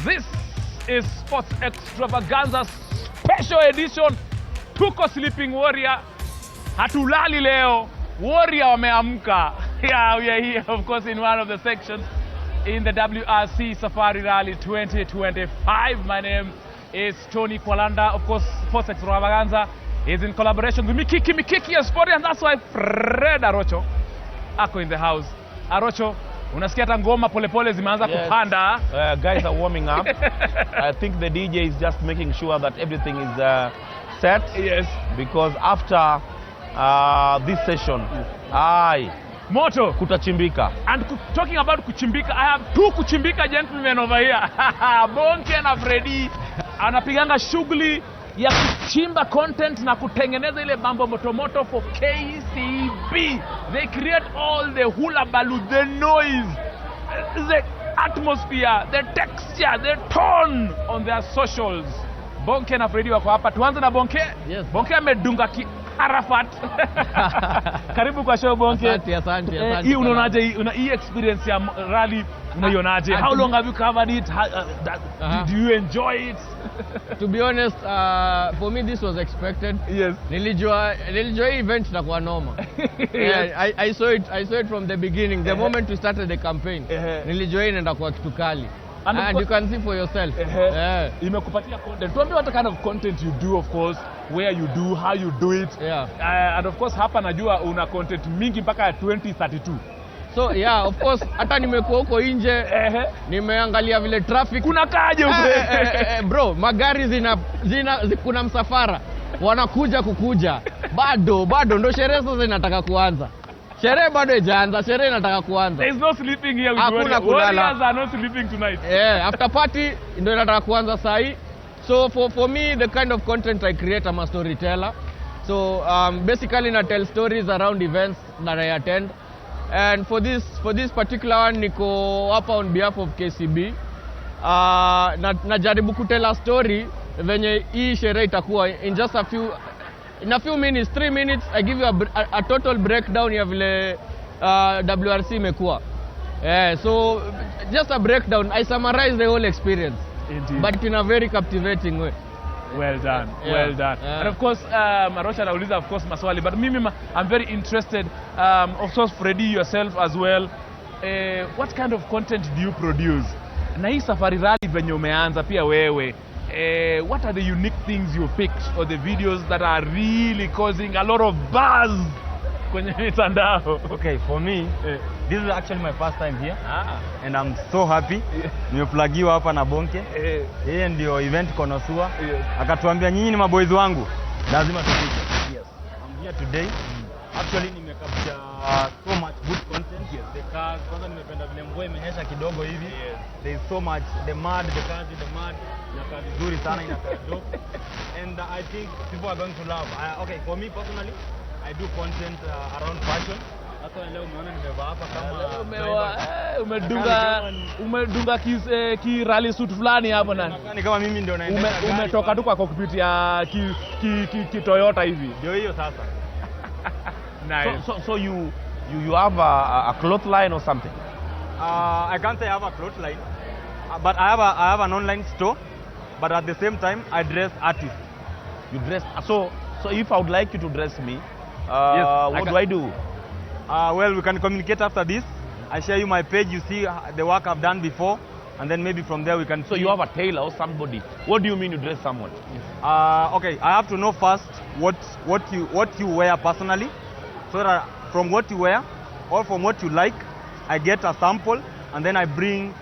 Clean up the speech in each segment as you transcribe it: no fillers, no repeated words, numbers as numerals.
This is Sports Extravaganza Special Edition. Tuko Sleeping Warrior. Hatulali leo. Warrior wameamka. Yeah, we are here, of course, in one of the sections in the WRC Safari Rally 2025. My name is Tony Kwalanda. Of course, Sports Extravaganza is in collaboration with Mikiki Sport, and that's why Fred Arocho ako in the house. Arocho, unasikia hata ngoma polepole zimeanza kupanda. Guys are warming up. I think the DJ is just making sure that everything is set. Yes. Because after this session, moto kutachimbika. And talking about kuchimbika, I have two kuchimbika gentlemen over here. Bonke na Freddy anapiganga shughuli ya kuchimba content na kutengeneza ile mambo motomoto for KCB. They create all the hula baloo, the noise, the atmosphere, the texture, the tone on their socials. Bonke na Freddy wako hapa. Tuanze na Bonke. Yes. Bonke amedunga ki Arafat. Karibu kwa show Bonke. Asante. Hii unaonaje hii experience ya rally unaionaje? How long have you covered it? Do you enjoy it? To be honest, for me this was expected. Yes. Nilijua event itakuwa noma. Yeah, I saw it from the beginning. The moment we started the campaign. Nilijua inaenda kuwa kitu kali. And you can see for yourself. Imekupatia content. Tuambie what kind of content you do, of course, where you do, how you do it. Yeah. And of course hapa najua una content mingi mpaka 2032. So yeah, of course hata nimekuwa huko nje, nimeangalia vile traffic. Kuna kaje bro, magari kuna msafara wanakuja kukuja. Bado ndo sherehe sasa inataka kuanza. Sherehe bado haijaanza, sherehe inataka kuanza. There is no sleeping here with Hakuna kulala. Warriors are not sleeping tonight. After party ndo inataka kuanza sahi. So for me, the kind of content I create, I'm a storyteller. So basically I tell stories around events that I attend. And for this particular one, niko hapa on behalf of KCB. Najaribu kutela story venye hii sherehe itakuwa in just in a few minutes, 3 minutes, I give you a total breakdown ya vile WRC imekuwa. So just a breakdown. I summarize the whole experience. Indeed. But in a very captivating way. Well done. Well done. And of course, Marosha anauliza of course maswali, but mimi I'm very interested. Of course, Freddy, yourself as well. What kind of content do you produce? Na hii Safari Rally venye umeanza pia wewe. What are the unique things you picked or the videos that are really causing a lot of buzz kwenye mitandao? Okay, for me, this is actually my first time here. And I'm so happy. Nimeplagiwa hapa na Bonke. Yeye ndio event connoisseur. Akatuambia nyinyi ni maboys wangu. Lazima tupige. Yes. I'm here today. Actually nimecapture so much good content. The cars, kwanza nimependa vile mvua imenyesha kidogo hivi. There is so much the mud, the cars in the mud. Inakaa vizuri sana, inakaa dope. And I think people are going to love. Okay, for me personally, I do content around fashion. Hata leo umeona nimevaa hapa kama umedunga ki rally suit fulani hapo nani? Ni kama mimi ndio naendesha gari. Umetoka tu kwa cockpit ya ki Toyota hivi. Ndio hiyo sasa. Nice. So you have a cloth line or something? I can't say I have a cloth line, but I have an online store. But at the same time, I dress artists. You dress. So if I would like you to dress me, yes, what do I do? Well, we can communicate after this. I share you my page. You see the work I've done before, and then maybe from there we can. So you have a tailor or somebody. What do you mean you dress someone? Yes. Okay, I have to know first what you wear personally, so that from what you wear or from what you like, I get a sample, and then I bring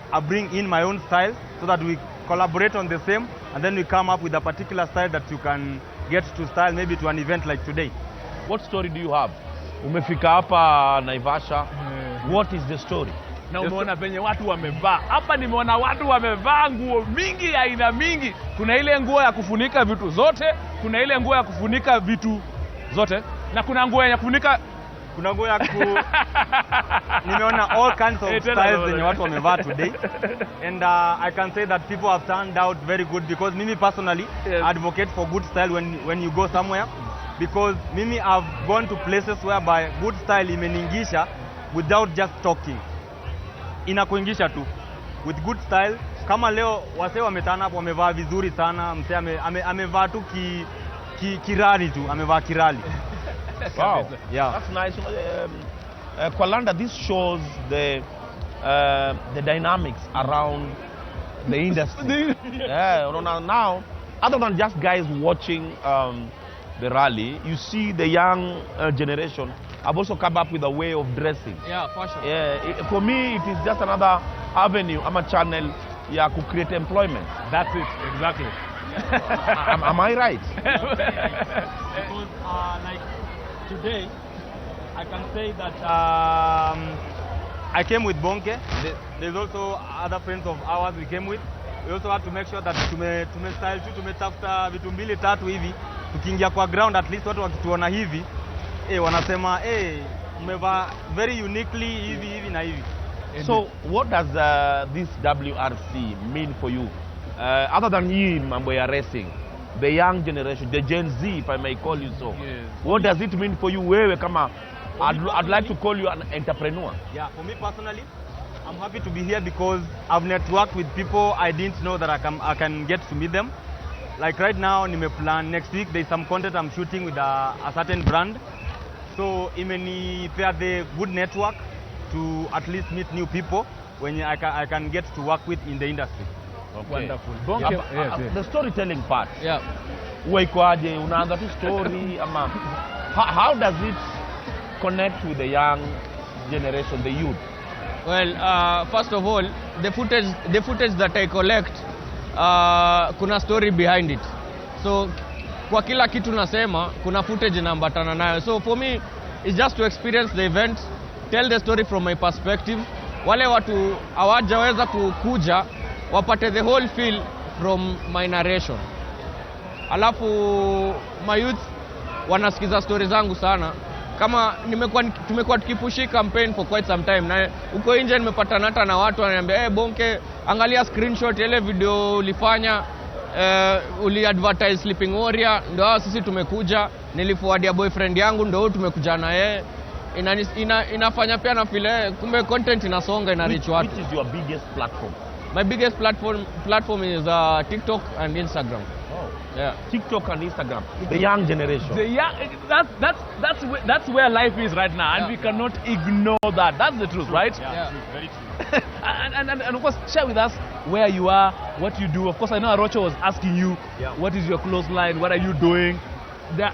in my own style, so that we collaborate on the same, and then we come up with a particular style that you can get to style maybe to an event like today. What story do you have? Umefika hapa Naivasha. What is the story? Na umeona penye watu wamevaa. Hapa nimeona watu wamevaa nguo mingi aina mingi. Kuna ile nguo ya kufunika vitu zote, kuna ile nguo ya kufunika vitu zote, na kuna nguo ya kufunika nimeona all kinds of styles zenye watu wamevaa today. And I can say that people have turned out very good, because mimi personally advocate for good style when you go somewhere, because mimi I've gone to places whereby good style imeningisha without just talking. Inakuingisha tu. With good style kama leo wasee wametana hapo, wamevaa vizuri sana, msee amevaa tu kirali tu, amevaa kirali. Wow, Yeah. that's nice. Kwalanda, this shows the dynamics around the industry. Yeah, now, other than just guys watching the rally, you see the young generation have also come up with a way of dressing. Yeah, for sure. Yeah, for me, it is just another avenue, I'm a channel, yeah, to create employment. That's it, exactly. Am I right? Because like today, I can say that I came with Bonke. There's also other friends of ours we came with. We also had to make sure that tumestyle tu, tumetafuta vitu mbili tatu hivi. Tukiingia kwa ground, at least watu wakituona hivi, wanasema umevaa very uniquely hivi na hivi. So what does this WRC mean for you? Other than hii mambo ya racing, the young generation, the Gen Z, if I may call you so. Yes. What does it mean for you? Wewe kama, I'd like to call you an entrepreneur. Yeah, for me personally, I'm happy to be here because I've networked with people I didn't know that I can get to meet them. Like right now, plan next week, there's some content I'm shooting with a certain brand. So imenipea the good network to at least meet new people when I can get to work with in the industry. Okay. Wonderful. Bonke, yes. The storytelling part. Yeah. Uwaikoaje, unaanza tu story ama how does it connect with the young generation, the youth? Well, first of all, the footage that I collect, kuna story behind it. So kwa kila kitu nasema kuna footage inaambatana nayo. So for me, it's just to experience the event, tell the story from my perspective. Wale watu hawajaweza kukuja wapate the whole feel from my narration. Alafu my youth wanasikiza story zangu sana. Kama tumekuwa tukipushi campaign for quite some time, na uko nje nimepatana hata na watu wananiambia Bonke, angalia screenshot ile video ulifanya, uli advertise Sleeping Warrior, ndio sisi tumekuja, niliforwardia boyfriend yangu, ndio tumekuja na yeye. Inafanya pia na feel kumbe content inasonga, ina reach watu. Which is your biggest platform? My biggest platform is TikTok and Instagram. Yeah. TikTok and Instagram. The young generation. That's where life is right now, and we cannot ignore that. That's the truth, right? Yeah. Very true. and of course, share with us where you are, what you do. Of course, I know Arocho was asking you, what is your close line, what are you doing? There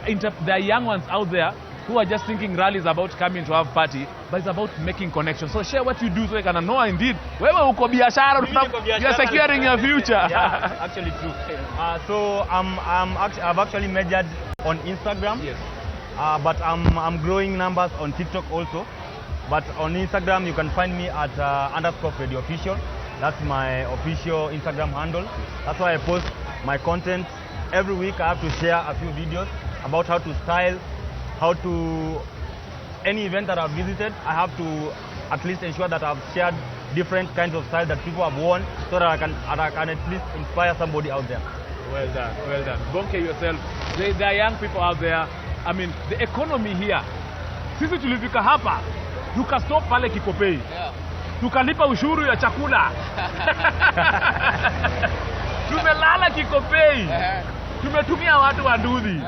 are young ones out there who are just thinking rally is about coming to have party, but it's about making connections. So share what you do so they can know indeed. Wewe uko biashara, you're securing your future. Yeah, actually true. So I've actually majored on Instagram. Yes. But I'm growing numbers on TikTok also. But on Instagram you can find me at _FreddyOfficial. That's my official Instagram handle. That's why I post my content every week. I have to share a few videos about how to style, how to any event that I've visited. I have to at least ensure that I've shared different kinds of styles that people have worn, so that I can at least inspire somebody out there. Well done, well done. Bonke yourself. There are young people out there. I mean, the economy here. Sisi tulifika hapa, tukastop pale Kikopei. Yeah. Tukalipa ushuru ya chakula. Tumelala Kikopei. Tumetumia watu wa ndudhi.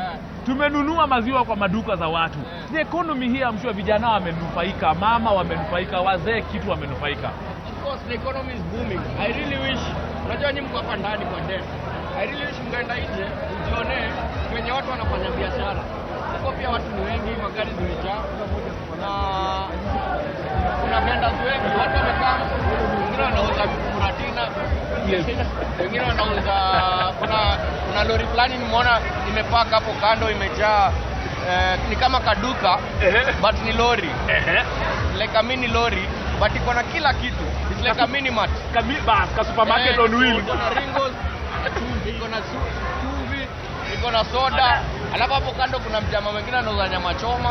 Tumenunua maziwa kwa maduka za watu. The economy here, I'm sure vijana wamenufaika, mama wamenufaika, wazee kitu wamenufaika. Of course, the economy is booming. I really wish, unajua nyinyi mko hapa ndani kwa dem. I really wish mngeenda nje, ujione kwenye watu wanafanya biashara. Huko pia watu ni wengi, magari zimejaa. Na kuna vendors wengi, watu wamekaa, wengine wanauza kuratina. Yes. Wengine wanauza kuna lori fulani nimeona imepaka hapo kando imejaa ni kama kaduka but ni lori. Like a mini lori but iko na kila kitu. It's like a mini mart. Ka supermarket on wheels. Iko na ringos, iko na chumvi, iko na soda. Alafu hapo kando kuna mjama mwingine anauza nyama choma.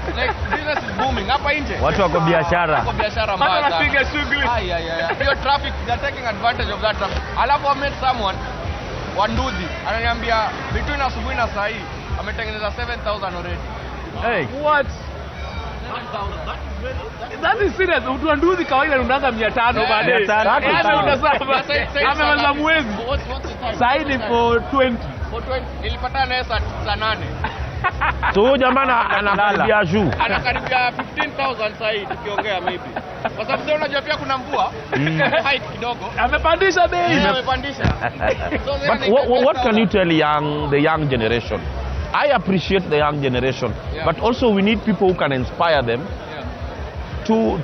Like business is booming hapa nje. Watu wako biashara. Wako biashara mbaya. Hata napiga shughuli. Hiyo traffic, they're taking advantage of that traffic. Alafu I met someone Wanduzi ananiambia between asubuhi na saa hii ametengeneza 7,000 already. Hey. What? That is serious. Mtu anduzi kawaida unaanza 500 baadaye. Amemaliza mwezi. Sasa ni for 20. For 20 nilipata naye saa 8. So jamaa anakaribia juu. Anakaribia 15,000 sasa hivi tukiongea maybe. Kwa sababu sio unajua pia kuna mvua. Hike kidogo. Amepandisha bei. Amepandisha. But what can you tell the young generation? I appreciate the young generation, but also we need people who can inspire them to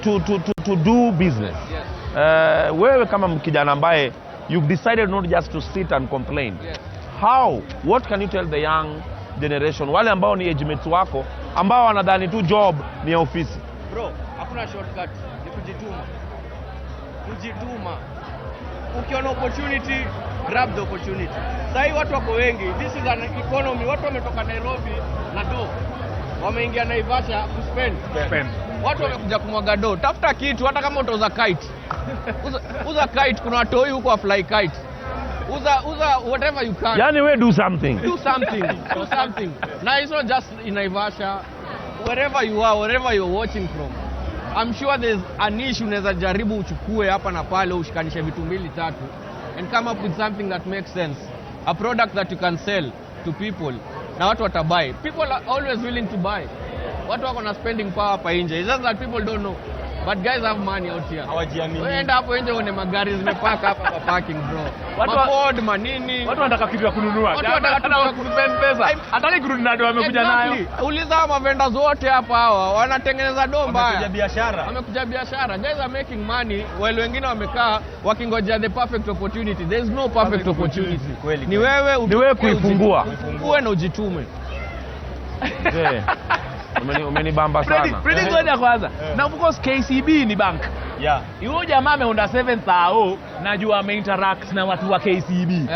do business. Yes. Wewe kama kijana ambaye you've decided not just to sit and complain. Yes. What can you tell the young generation, wale ambao ni age mates wako ambao wanadhani tu job ni ya ofisi? Bro, hakuna shortcut, ni kujituma. Kujituma. Ukiona opportunity, grab the opportunity. Sasa watu wako wengi. This is an economy. Watu wametoka Nairobi na do. Wameingia Naivasha kuspend. Watu wamekuja kumwaga do. Tafuta kitu hata kama utauza kite. Uza kite, kuna watoi huko wa fly kite. Uza whatever you can. Yani we do something. Do something. Now it's not just in Naivasha. Wherever you are, wherever you're watching from. I'm sure there's an issue unaweza jaribu uchukue hapa na pale ushikanishe vitu 2-3 and come up with something that makes sense. A product that you can sell to people na watu watabuy. People are always willing to buy. Watu wako na spending power hapa nje. It's just that people don't know. But guys have money out here. Hawajiamini. Wewe enda hapo nje uone magari zimepaka hapa kwa parking bro. Ford manini. Watu wanataka kitu ya kununua. Watu wanataka kitu ya kuspend pesa. Hataki kurudi na ndio wamekuja nayo. Uliza mavenda zote hapa hawa wanatengeneza domba. Wamekuja biashara. Guys are making money while wengine wamekaa wakingojea the perfect opportunity. There is no perfect opportunity. Kweli. Ni wewe kuifungua. Uwe na ujitume. Umenibamba sana. Pretty good kwanza. Na of course KCB ni bank. Yeah. Yule jamaa ameunda 7,000 najua ameinteract na watu wa KCB.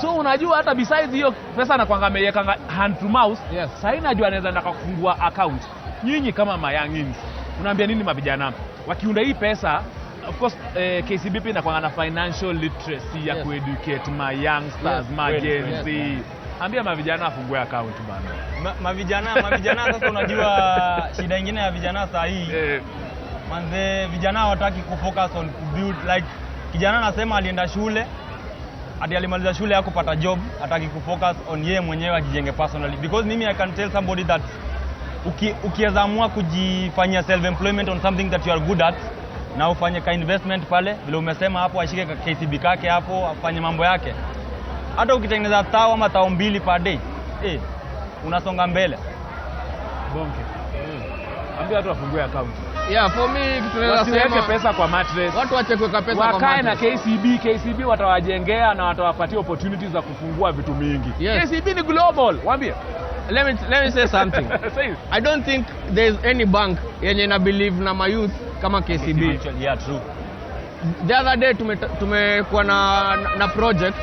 So unajua hata besides hiyo pesa anakuanga ameiweka hand to mouth. Yes. Sasa najua anaweza ndaka kufungua account. Nyinyi kama mayangins unaambia nini mavijana? Wakiunda hii pesa of course KCB pia inakuanga na financial literacy ya kueducate my youngsters, my Gen Z. Ambia mavijana afungue account bana. Mavijana sasa unajua shida nyingine ya vijana saa hii. Manze vijana hawataki kufocus on build like kijana anasema alienda shule hadi alimaliza shule yako kupata job, hataki kufocus on yeye mwenyewe ajijenge personally because mimi I can tell somebody that ukiweza amua kujifanyia self employment on something that you are good at na ufanye ka investment pale vile umesema hapo, ashike ka KCB kake hapo afanye mambo yake, hata ukitengeneza tao ama tao 2 per day unasonga mbele. Bonke. Ambia watu wafungue account. Yeah, for me kitu naweza sema pesa kwa mattress. Watu wache kuweka pesa kwa mattress. Wakae na KCB watawajengea na watawapatia opportunities za kufungua vitu mingi. Yes. KCB ni global. Waambie. Let me say something. I don't think there's any bank yenye na believe na my youth kama KCB. Yeah, true. The other day tumekuwa na project.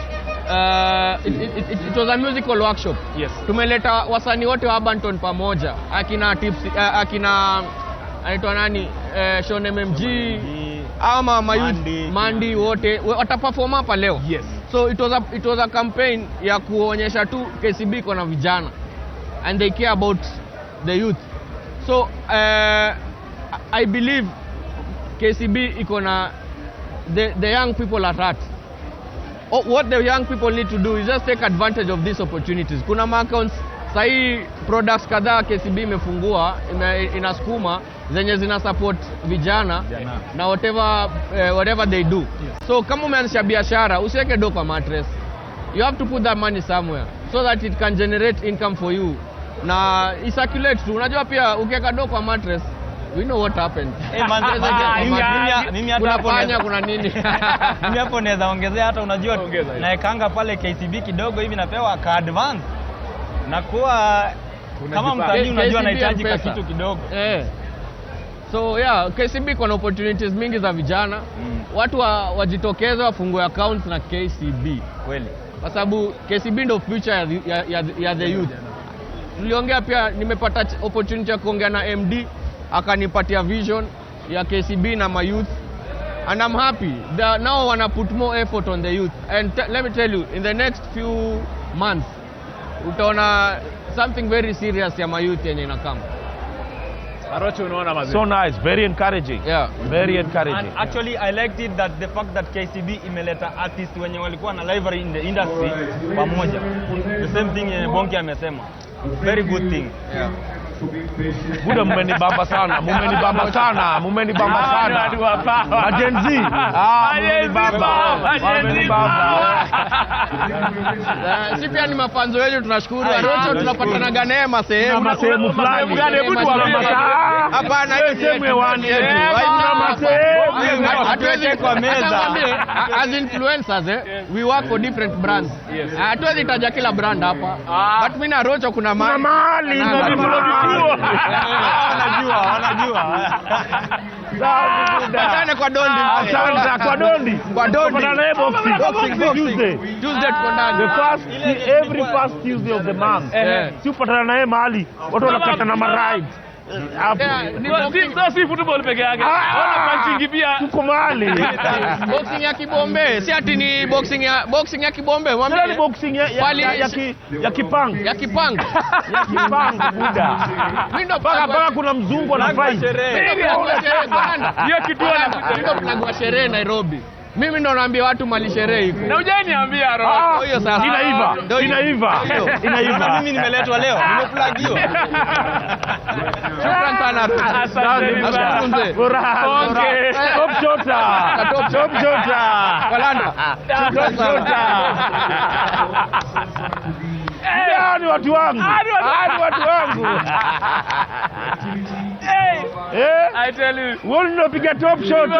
It was a musical workshop. Yes. Tumeleta wasanii wote wa Abanton pamoja. Akina Tipsy, akina anaitwa nani? Sean MMG ama Mandi wote wataperform hapa leo. Yes. So it was a campaign ya kuonyesha tu KCB iko na vijana and they care about the youth. So I believe KCB iko na the young people at heart. What the young people need to do is just take advantage of these opportunities. Kuna accounts sahi products kadhaa KCB imefungua inasukuma zenye zina support vijana na whatever they do. Yes. So kama umeanzisha biashara usiweke do kwa mattress. You have to put that money somewhere so that it can generate income for you. Na circulate tu. Unajua pia ukiweka do kwa mattress, we know what happened. Mimi hata hapo kuna nini? Mimi hapo naweza ongezea hata unajua naekanga pale KCB kidogo hivi napewa ka advance. Na kuwa kama msanii unajua anahitaji kitu kidogo. So yeah, KCB kuna opportunities mingi za vijana. Watu wajitokeze wafungue accounts na KCB. Kweli. Kwa sababu KCB ndio future ya the youth. Tuliongea pia, nimepata opportunity ya kuongea na MD akanipatia vision ya KCB na my youth, and I'm happy that now wanna put more effort on the youth. And let me tell you, in the next few months utaona something very serious ya my youth yenye inakama. Arocho unaona mazee. So nice, very encouraging. Yeah. Very encouraging. And actually I liked it that the fact that KCB imeleta artists wenye walikuwa na library in the industry pamoja. The same thing yenye Bonke amesema. Very good thing. Yeah. Buda mumenibamba sana, mumenibamba sana. Gen Z. Mumenibamba. Si pia ni mafanzo wetu tunashukuru. Arocho tunapatana neema sehemu. Kama sehemu fulani. Hapana, sehemu hewani yetu. Hatuwezi kwa meza. As influencers, we work for different brands. Hatuwezi taja kila brand hapa. But mimi na Arocho kuna mahali. Wanajua. Asante kwa Dondi. Asante kwa Dondi. Kwa Dondi. Boxing Tuesday. Tuesday tuko ndani. Every first Tuesday of the month. Si upatana naye mahali watu wanakatana maride. Si football peke yake. Wana punching pia. Tuko mahali. Boxing ya kibombe. Si ati ni boxing ya kibombe. Mwambie ni boxing ya kipang. Ya kipang. Ya kipang buda. Mimi ndo Paka kuna mzungu anafai. Hiyo kitu tunagwa sherehe Nairobi. Mimi ndo naambia watu mali sherehe iko. Na hujaniambia roho. Hiyo sasa. Inaiva. Mimi nimeletwa leo. Nimeplagiwa. Shukrani sana. Asante mzee. Okay. Top shota. Walanda. Top shota. Ni watu wangu. I tell you. Wewe unapiga top shot.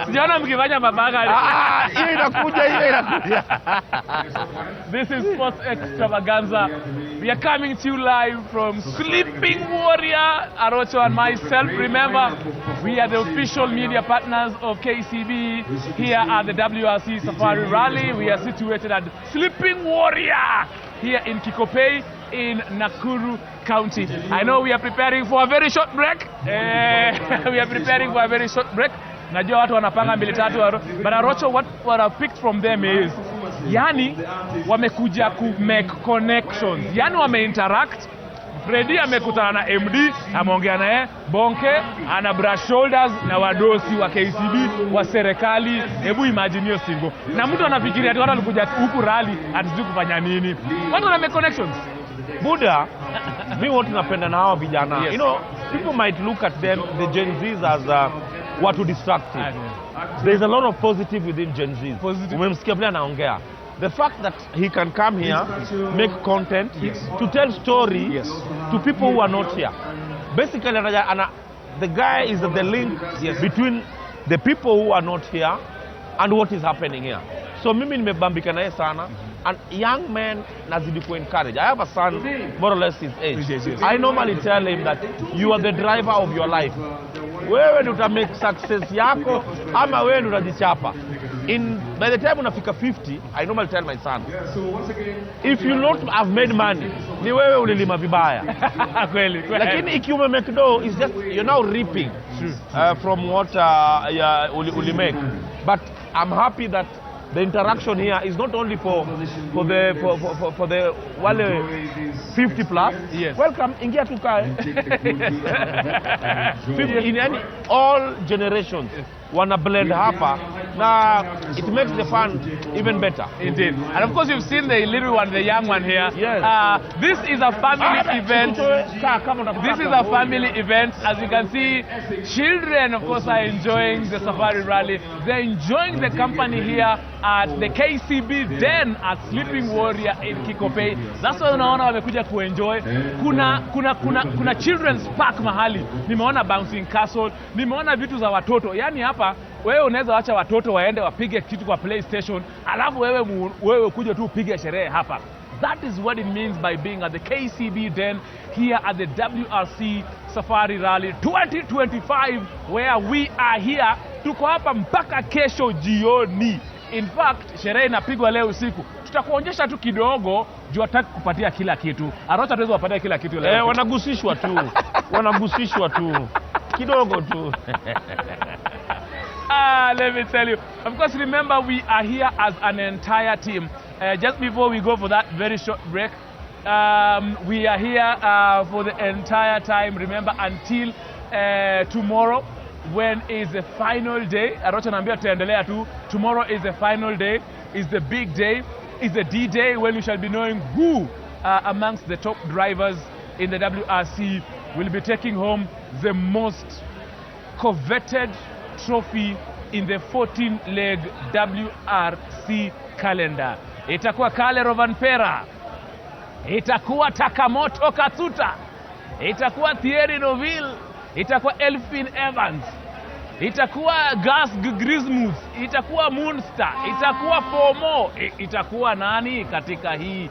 Sijaona mkifanya mabaka. Hiyo inakuja. This is Sports Extravaganza. We are coming to you live from Sleeping Warrior, Arocho and myself. Remember, we are the official media partners of KCB here at the WRC Safari Rally. We are situated at Sleeping Warrior here in Kikopey in Nakuru County. I know we are preparing for a very short break. Najua watu wanapanga mbili tatu, but Arocho, what I've picked from them is, yani wamekuja ku make connections, yani wame-interact. Freddy amekutana na MD, ameongea naye, Bonke ana brush shoulders na wadosi wa KCB wa serikali. Hebu imagine hiyo singo. Na mtu anafikiria ati watu walikuja huku rally atizidi kufanya nini? Watu wana make connections. Buda, mimi wote napenda na hawa vijana. Yes. You know, people might look at them, the Gen Zs, as what to distract you. There's a lot of positive within Gen Zs. Umemsikia vile anaongea. The fact that he can come here, make content, to tell story to people who are not here. Basically, the guy is the link between the people who are not here and what is happening here. So mimi nimebambika naye sana. And young men nazidi ku encourage. I have a son more or less his age. I normally tell him that you are the driver of your life. Wewe ndio uta make success yako ama wewe ndio utajichapa. By the time unafika 50, I normally tell my son, if you not have made money, ni wewe ulilima vibaya. Kweli. Lakini ikiwa make dough, it's just you're now reaping from what uli make. But I'm happy that the interaction here is not only for the wale 50 plus. Yes. Welcome, ingia tukae. In all generations wanna blend hapa, na it makes the fun even better. Indeed. And of course you've seen the little one, the young one here. Yes. This is a family event. This is a family event. As you can see, children of course are enjoying the Safari Rally. They're enjoying the company here at the KCB Den at Sleeping Warrior in Kikopey. That's why unaona wamekuja kuenjoy. Kuna children's park mahali. Nimeona bouncing castle, nimeona vitu za watoto. Yani hapa wewe unaweza acha watoto waende wapige kitu kwa PlayStation, alafu wewe kuja tu upige sherehe hapa. That is what it means by being at the KCB Den here at the WRC Safari Rally 2025, where we are here. Tuko hapa mpaka kesho jioni. In fact, sherehe inapigwa leo usiku. Tutakuonyesha tu kidogo, juu hataki kupatia kila kitu. Arocha tuweza kupatia kila kitu leo. Wanagusishwa tu. Wanagusishwa tu. Kidogo tu. Let me tell you. Of course, remember we are here as an entire team. Just before we go for that very short break, We are here for the entire time. Remember, until tomorrow, when is the final day. Arocho naambia tutaendelea tu. Tomorrow is the final day, is the big day, is the D-Day, when we shall be knowing who amongst the top drivers in the WRC will be taking home the most coveted trophy in the 14-leg WRC calendar. Itakuwa Kalle Rovanpera, itakuwa Takamoto Katsuta, itakuwa Thierry Neuville, itakuwa Elfyn Evans, itakuwa Gus Grismuth, itakuwa Munster, itakuwa Fomo, itakuwa nani katika hii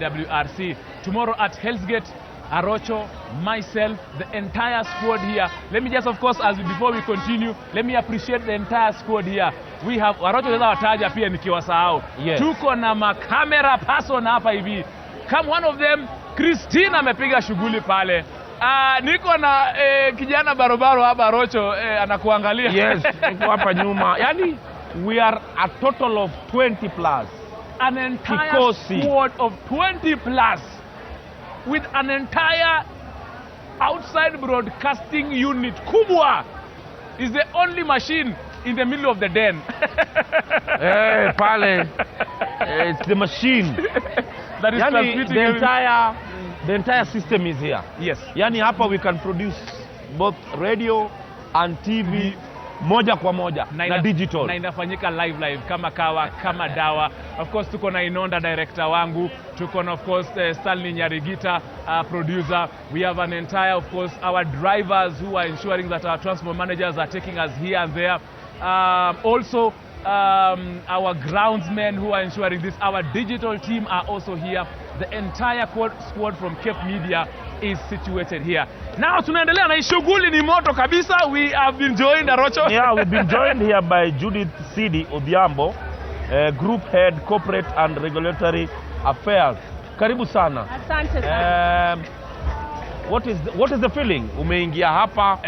WRC. Tomorrow at Hell's Gate, Arocho, myself, the entire squad here. Let me just, of course, before we continue, let me appreciate the entire squad here. We have Arocho sasa wataja pia nikiwasahau. Yes. Tuko na makamera person hapa hivi. Come one of them, Christina amepiga shughuli pale. Niko na kijana barobaro hapa Arocho anakuangalia. Yes, tuko hapa nyuma. Yani, we are a total of 20 plus. An entire Kikosi. squad of 20 plus. With an entire outside broadcasting unit. Kubwa is the only machine in the middle of the den. Hey, pale. It's the machine. That is Yani, transmitting the entire system is here. Yes. Yani hapa we can produce both radio and TV moja kwa moja na digital. Na inafanyika live kama kawa kama dawa. Of course tuko na Inonda director wangu, tuko na of course Stanley Nyarigita producer. We have an entire, of course, our drivers who are ensuring that our transport managers are taking us here and there. Also our groundsmen who are ensuring this. Our digital team are also here. The entire squad from Cape Media is situated here. Now tunaendelea na shughuli ni moto kabisa. We have been joined, Arocho. Yeah, we've been joined here by Judith Sidi Odhiambo, Group Head Corporate and Regulatory Affairs. Karibu sana. Asante sana. What is the feeling? Umeingia hapa,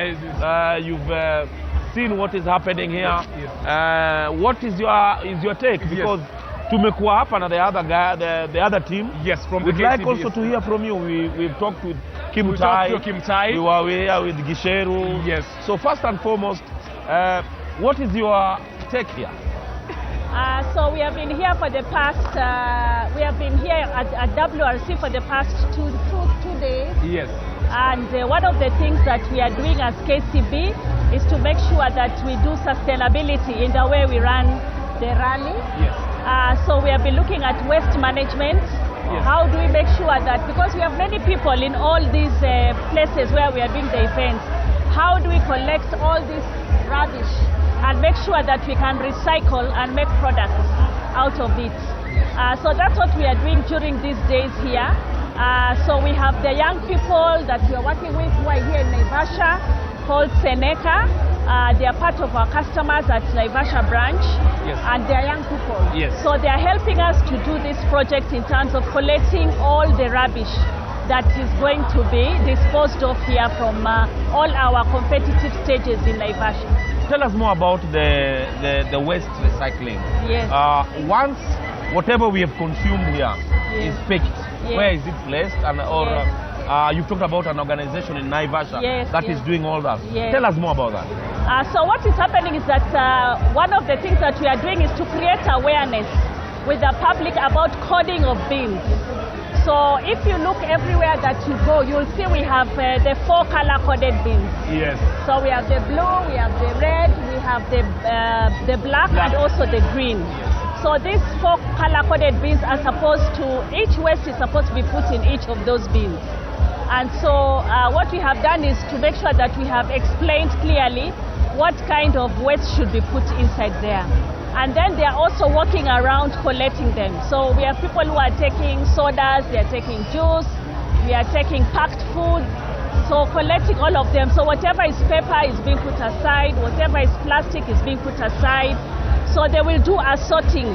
you've seen what is happening here. Yes. What is your take? Because tumekuwa hapa na the other team. Yes, from We'd the like KCB, also yes. to hear from you. We've talked with Kim We Tai. talked to Kim Tai. We were here with Gisheru. Yes. So first and foremost, what is your take here? So we have been here for the past, we have been here at WRC for the past two days. Yes. And one of the things that we are doing as KCB is to make sure that we do sustainability in the way we run the rally. Yes. So we have been looking at waste management. Yes. How do we make sure that, because we have many people in all these places where we are doing the events, how do we collect all this rubbish and make sure that we can recycle and make products out of it? So that's what we are doing during these days here. So we have the young people that we are working with who are here in Naivasha, called Seneca. They are part of our customers at Naivasha branch. Yes. And they are young people. Yes. So they are helping us to do this project in terms of collecting all the rubbish that is going to be disposed of here from all our competitive stages in Naivasha. Tell us more about the waste recycling. Yes. Once whatever we have consumed here is picked, Yes. where is it placed? And you've talked about an organization in Naivasha that is doing all that. Yes. Tell us more about that. So what is happening is that one of the things that we are doing is to create awareness with the public about coding of bins. So if you look everywhere that you go, you'll see we have the 4 color-coded bins. Yes. So we have the blue, we have the red, we have the black, and also the green. So these 4 color-coded bins are supposed to, each waste is supposed to be put in each of those bins. And so what we have done is to make sure that we have explained clearly what kind of waste should be put inside there. And then they are also walking around collecting them. So we have people who are taking sodas, they are taking juice, we are taking packed food. So collecting all of them. So whatever is paper is being put aside, whatever is plastic is being put aside. So they will do a sorting.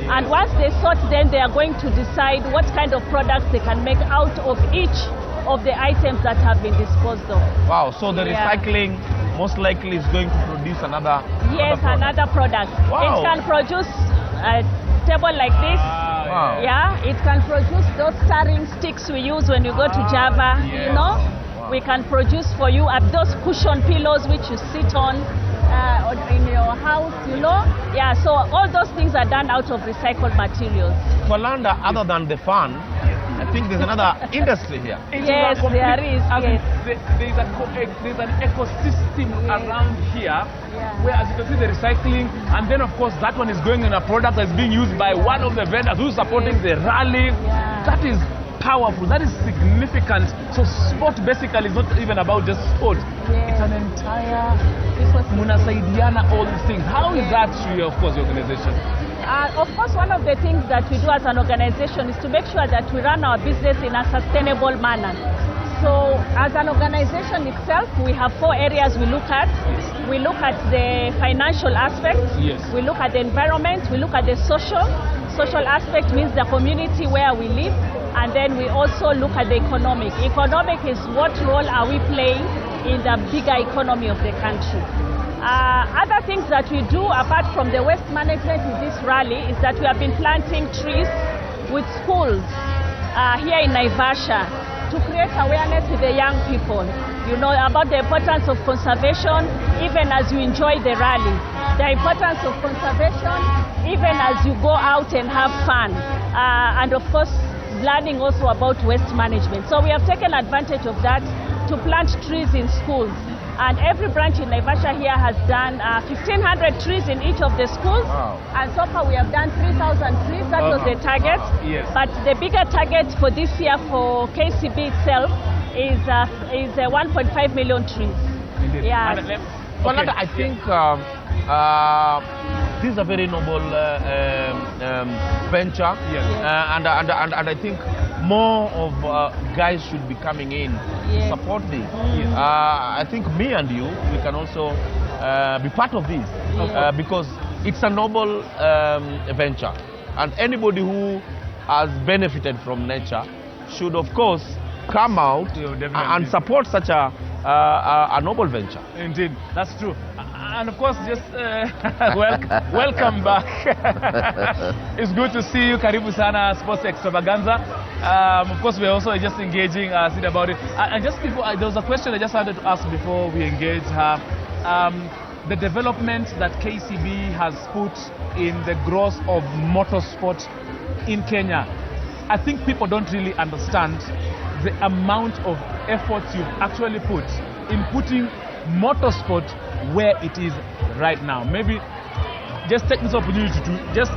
And once they sort, then they are going to decide what kind of products they can make out of each of the items that have been disposed of. Wow, so the recycling most likely is going to produce another Yes, another product. Wow. It can produce a table like this. Wow. Yeah, it can produce those stirring sticks we use when you go to Java, you know. Wow. We can produce for you those cushion pillows which you sit on in your house, you know. Yeah, so all those things are done out of recycled materials. Kwalanda, other than the fun, I think there's another industry here. Yes, there is. Yes. There's an ecosystem around here where, as you can see, the recycling, and then of course that one is going in a product that's being used by one of the vendors who's supporting the rally. That is powerful. That is significant. So sport basically is not even about just sport. It's an entire munasaidiana, all these things. How is that to your, of course, your organization? Of course, one of the things that we do as an organization is to make sure that we run our business in a sustainable manner. So as an organization itself, we have 4 areas we look at. We look at the financial aspect. Yes. We look at the environment. We look at the social. Social aspect means the community where we live. And then we also look at the economic. Economic is what role are we playing in the bigger economy of the country. Other things that we do apart from the waste management in this rally is that we have been planting trees with schools here in Naivasha to create awareness with the young people, you know, about the importance of conservation even as you enjoy the rally, the importance of conservation even as you go out and have fun, and of course learning also about waste management. So we have taken advantage of that to plant trees in schools. And every branch in Naivasha here has done 1,500 trees in each of the schools. Wow. And so far we have done 3,000 trees. That was the target. Yes. But the bigger target for this year for KCB itself is 1.5 million trees. Indeed. Yeah. Kwalanda, I think this is a very noble venture. Yes. And I think more of guys should be coming in to support this. I think me and you, we can also be part of this because it's a noble venture, and anybody who has benefited from nature should of course come out and support such a noble venture. Indeed, that's true. And of course, just welcome back. It's good to see you. Karibu sana Sports Extravaganza. Of course, we're also just engaging Sid about it. And just before, there was a question I just wanted to ask before we engage her. The development that KCB has put in the growth of motorsport in Kenya, I think people don't really understand the amount of effort you've actually put in putting motorsport where it is right now. Maybe just take this opportunity to just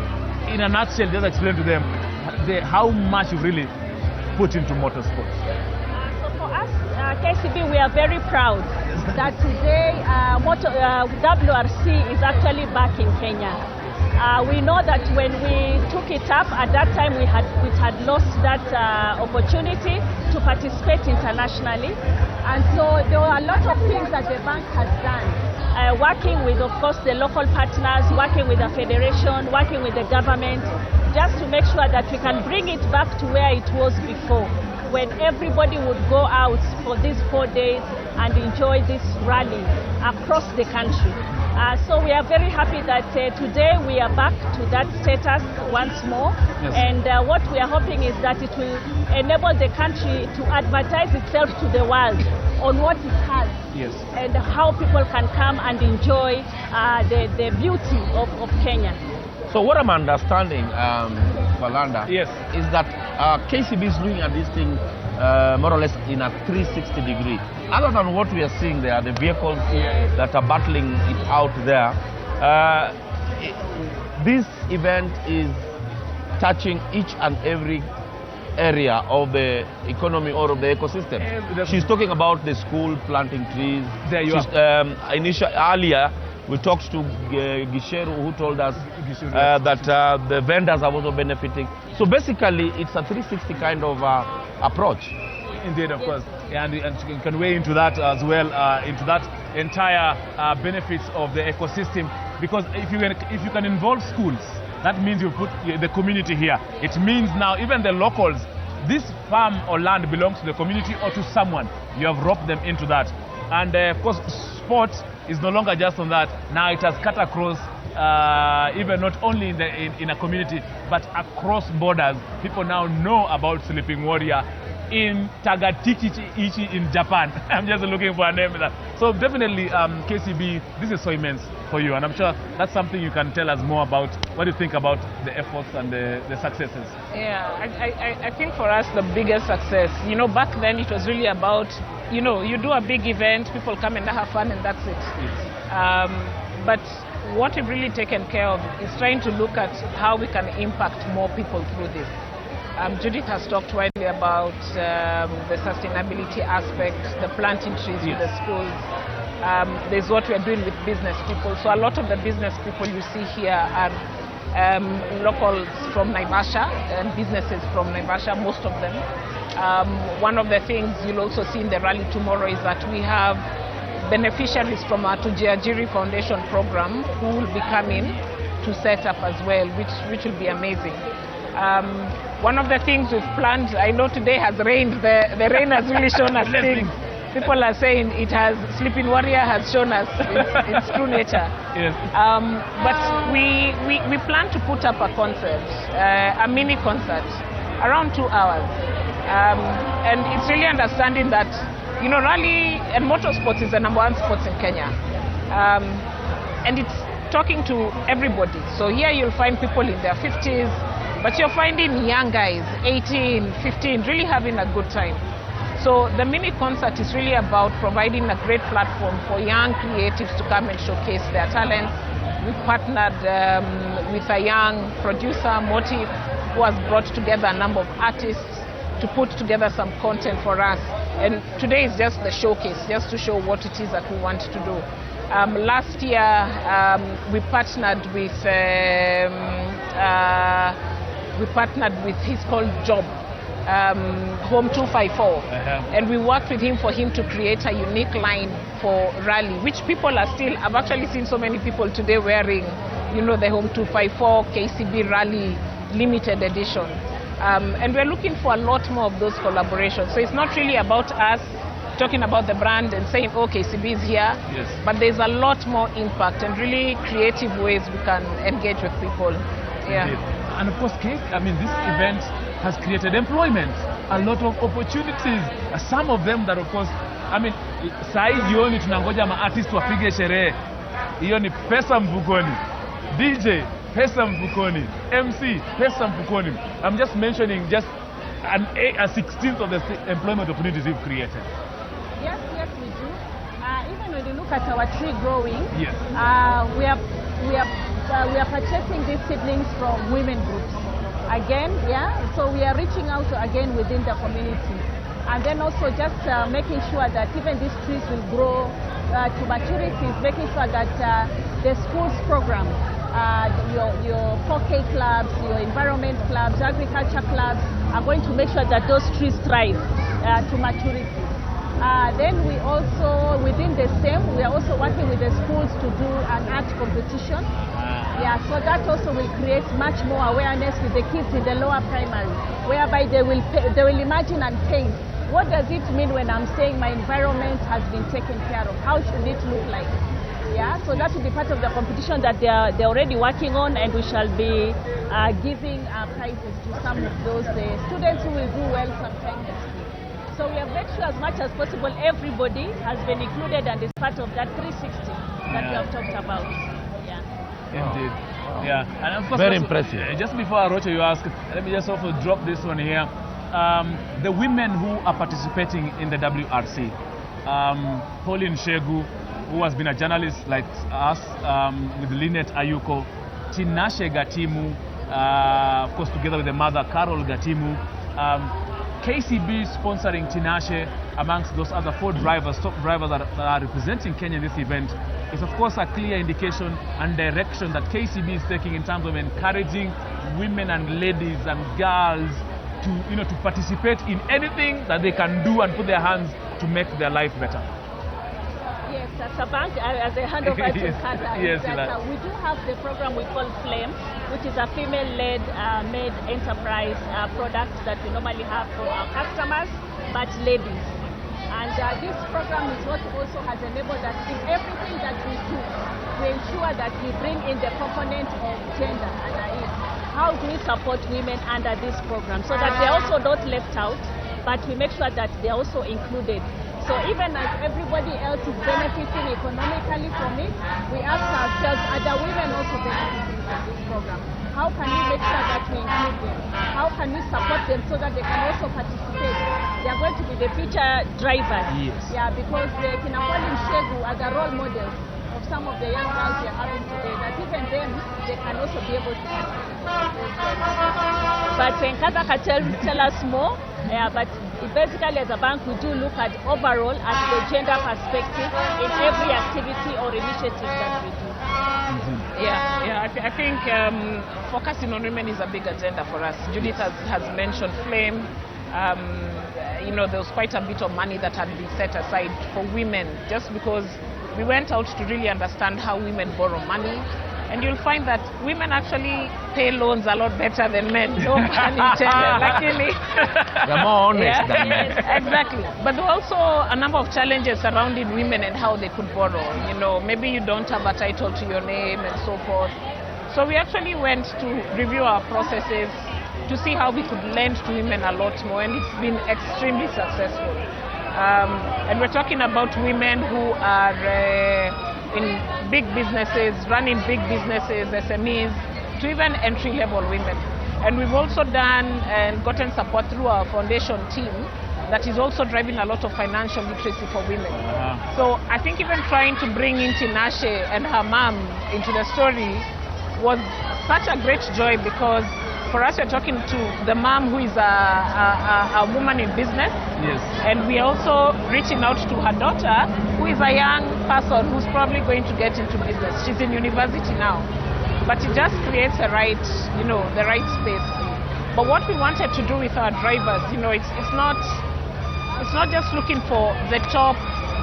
in a nutshell just explain to them how much you really put into motorsport. So for us, KCB, we are very proud that today WRC is actually back in Kenya. We know that when we took it up, at that time we had lost that opportunity to participate internationally. And so there were a lot of things that the bank has done, working with, of course, the local partners, working with the federation, working with the government, just to make sure that we can bring it back to where it was before, when everybody would go out for these 4 days and enjoy this rally across the country. So we are very happy that today we are back to that status once more. Yes. And what we are hoping is that it will enable the country to advertise itself to the world on what it has. Yes. And how people can come and enjoy the beauty of Kenya. So what I'm understanding, Kwalanda, Yes. is that KCB is looking at this thing more or less in a 360 degree. Other than what we are seeing there, the vehicles that are battling it out there, this event is touching each and every area of the economy or of the ecosystem. She's talking about the school planting trees. There you are. Earlier, we talked to Gisheru, who told us that the vendors are also benefiting. So basically, it's a 360 kind of approach. Indeed, of course. And you can weigh into that as well, into that entire benefits of the ecosystem. Because if you can involve schools, that means you put the community here. It means now even the locals, this farm or land belongs to the community or to someone. You have roped them into that. And of course, sport is no longer just on that. Now it has cut across even not only in a community, but across borders. People now know about Sleeping Warrior in Tagatikichi in Japan. I'm just looking for a name. So definitely, KCB, this is so immense for you, and I'm sure that's something you can tell us more about. What do you think about the efforts and the successes? Yeah, I think for us the biggest success, you know, back then it was really about, you know, you do a big event, people come and have fun, and that's it. Yes. But what we've really taken care of is trying to look at how we can impact more people through this. Judith has talked widely about the sustainability aspect, the planting trees in the schools. There's what we are doing with business people. So a lot of the business people you see here are locals from Naivasha and businesses from Naivasha, most of them. One of the things you'll also see in the rally tomorrow is that we have beneficiaries from our Tujiajiri Foundation program who will be coming to set up as well, which will be amazing. One of the things we've planned, I know today has rained, the rain has really shown us things. People are saying it has, Sleeping Warrior has shown us its true nature. Yes. But we plan to put up a concert, a mini concert, around 2 hours. And it's really understanding that, you know, rally and motorsports is the #1 sports in Kenya. And it's talking to everybody. So here you'll find people in their 50s, but you're finding young guys, 18, 15, really having a good time. So the mini concert is really about providing a great platform for young creatives to come and showcase their talents. We've partnered with a young producer, Motive, who has brought together a number of artists to put together some content for us. And today is just the showcase, just to show what it is that we want to do. Last year, we partnered with he's called Job, Home 254, and we worked with him for him to create a unique line for rally, which people are still, I've actually seen so many people today wearing, you know, the Home 254 KCB Rally limited edition. And we're looking for a lot more of those collaborations. So it's not really about us talking about the brand and saying, oh, KCB is here, yes, but there's a lot more impact and really creative ways we can engage with people. Yeah. Indeed. And of course, Kate, I mean, this event has created employment, a lot of opportunities. Some of them that, of course, I mean, sai jioni tunangoja ma-artist wapige sherehe. Hiyo ni pesa mfukoni. DJ, pesa mfukoni. MC, pesa mfukoni. I'm just mentioning just a 16th of the employment opportunities we've created. Yes, we do. Even when you look at our tree growing, yes, we are purchasing these seedlings from women groups. Again, yeah, so we are reaching out again within the community. And then also just making sure that even these trees will grow to maturity, making sure that the school's program, your 4K clubs, your environment clubs, agriculture clubs are going to make sure that those trees thrive to maturity. Then we also, within the same, we are also working with the schools to do an art competition. Yeah, so that also will create much more awareness with the kids in the lower primary, whereby they will imagine and paint. What does it mean when I'm saying my environment has been taken care of? How should it look like? Yeah, so that will be part of the competition that they're already working on, and we shall be giving prizes to some of those students who will do well sometime next week. So we have made sure as much as possible everybody has been included and is part of that 360 that we have talked about. Yeah. Indeed. Yeah. And of course, Very impressive. Just before Arocho, you ask, let me just also drop this one here. The women who are participating in the WRC, Pauline Shegu, who has been a journalist like us, with Lynette Ayuko, Tinashe Gatimu, of course together with the mother, Carol Gatimu, KCB sponsoring Tinashe amongst those other 4 drivers, top drivers that are representing Kenya in this event, is of course a clear indication and direction that KCB is taking in terms of encouraging women and ladies and girls to, you know, to participate in anything that they can do and put their hands to make their life better. Yes, as a bank, as a hand over to Kata, yes, we do have the program we call Flame, which is a female-led made enterprise product that we normally have for our customers, but ladies. And this program is what also has enabled us in everything that we do to ensure that we bring in the component of gender under it. How do we support women under this program so that they're also not left out, but we make sure that they're also included. So even as everybody else is benefiting economically from it, we ask ourselves, are the women also benefiting from this program? How can we make sure that we include them? How can we support them so that they can also participate? They are going to be the future drivers. Yes. Yeah, because the Kinapoli and Shegu are the role models of some of the young girls we are having today, that even them, they can also be able to participate. But Nkata can tell us more, but basically as a bank we do look at overall at the gender perspective in every activity or initiative that we do. I think focusing on women is a big agenda for us. Judith has mentioned Flame. There was quite a bit of money that had been set aside for women just because we went out to really understand how women borrow money. And you'll find that women actually pay loans a lot better than men. No pun intended, luckily. They're more honest than men. Exactly. But there are also a number of challenges surrounding women and how they could borrow. Maybe you don't have a title to your name and so forth. So we actually went to review our processes to see how we could lend to women a lot more, and it's been extremely successful. And we're talking about women who are in big businesses, running big businesses, SMEs, to even entry-level women. And we've also done and gotten support through our foundation team that is also driving a lot of financial literacy for women. So I think even trying to bring in Tinashe and her mom into the story was such a great joy, because for us, we're talking to the mom who is a woman in business. Yes. And we're also reaching out to her daughter, who is a young person who's probably going to get into business. She's in university now. But it just creates the right space. But what we wanted to do with our drivers, it's not just looking for the top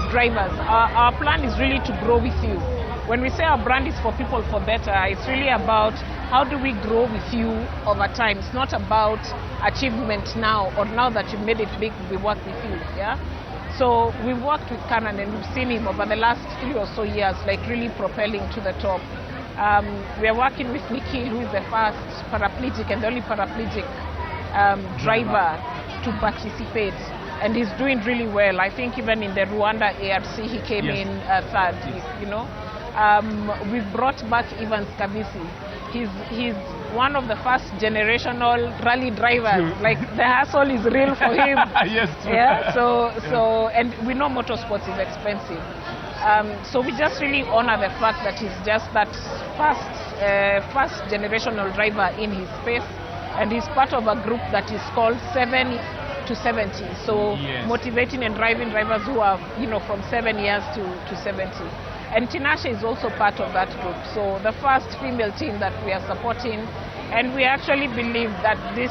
drivers. Our plan is really to grow with you. When we say our brand is for people for better, it's really about how do we grow with you over time. It's not about achievement now, or now that you've made it big, we work with you. Yeah. So we've worked with Kanan, and we've seen him over the last 3 or so years, really propelling to the top. We are working with Nikhil, who is the first paraplegic and the only paraplegic driver to participate. And he's doing really well. I think even in the Rwanda ARC, he came in third, We've brought back Evans Kabisi. He's one of the first generational rally drivers. The hassle is real for him. Yes, true. Yeah. And we know motorsports is expensive. So we just really honor the fact that he's just that first generational driver in his space, and he's part of a group that is called 7 to 70. So motivating and driving drivers who are from 7 years to 70. And Tinashe is also part of that group. So the first female team that we are supporting, and we actually believe that this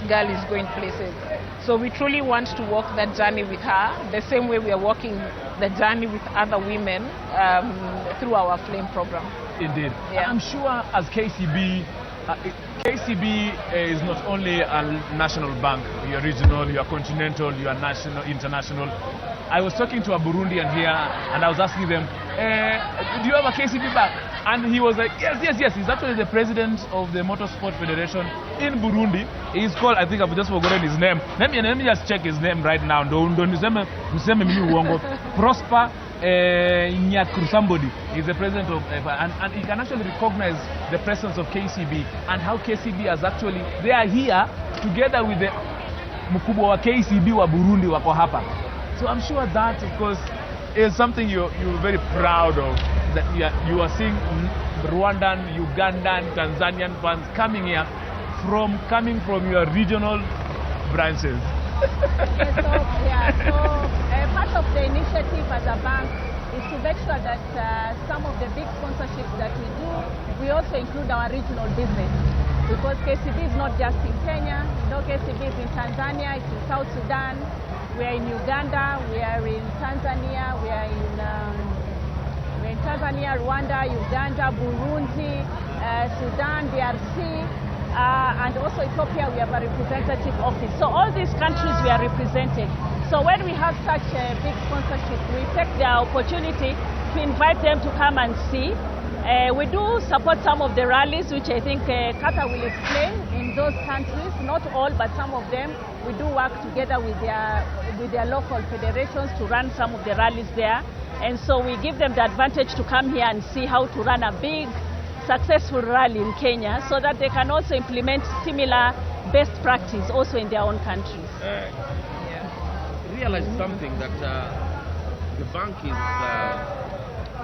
girl is going places. So we truly want to walk that journey with her, the same way we are walking the journey with other women through our Flame program. Indeed. Yeah. I'm sure as KCB, KCB is not only a national bank. You're regional, you're continental, you're national, international. I was talking to a Burundian here, and I was asking them, do you have a KCB bank? And he was like, yes. He's actually the president of the Motorsport Federation in Burundi. He's called, I think I've just forgotten his name. Let me just check his name right now. Prosper Nyakrusambodi is the president of, and he can actually recognize the presence of KCB and how KCB has actually, they are here together with the mkubwa wa KCB wa Burundi wako hapa. So I'm sure that, of course, is something you're very proud of, that you are seeing Rwandan, Ugandan, Tanzanian fans coming here from your regional branches. Part of the initiative as a bank is to make sure that some of the big sponsorships that we do, we also include our regional business. Because KCB is not just in Kenya, KCB is in Tanzania, it's in South Sudan, we are in Uganda, we are in Tanzania, we are in Tanzania, Rwanda, Uganda, Burundi. Sudan, DRC, and also Ethiopia, we have a representative office. So all these countries we are represented. So when we have such a big sponsorship, we take the opportunity to invite them to come and see. We do support some of the rallies, which I think Kata will explain in those countries. Not all, but some of them. We do work together with their local federations to run some of the rallies there. And so we give them the advantage to come here and see how to run a big, successful rally in Kenya so that they can also implement similar best practice also in their own countries. Realize something that the bank is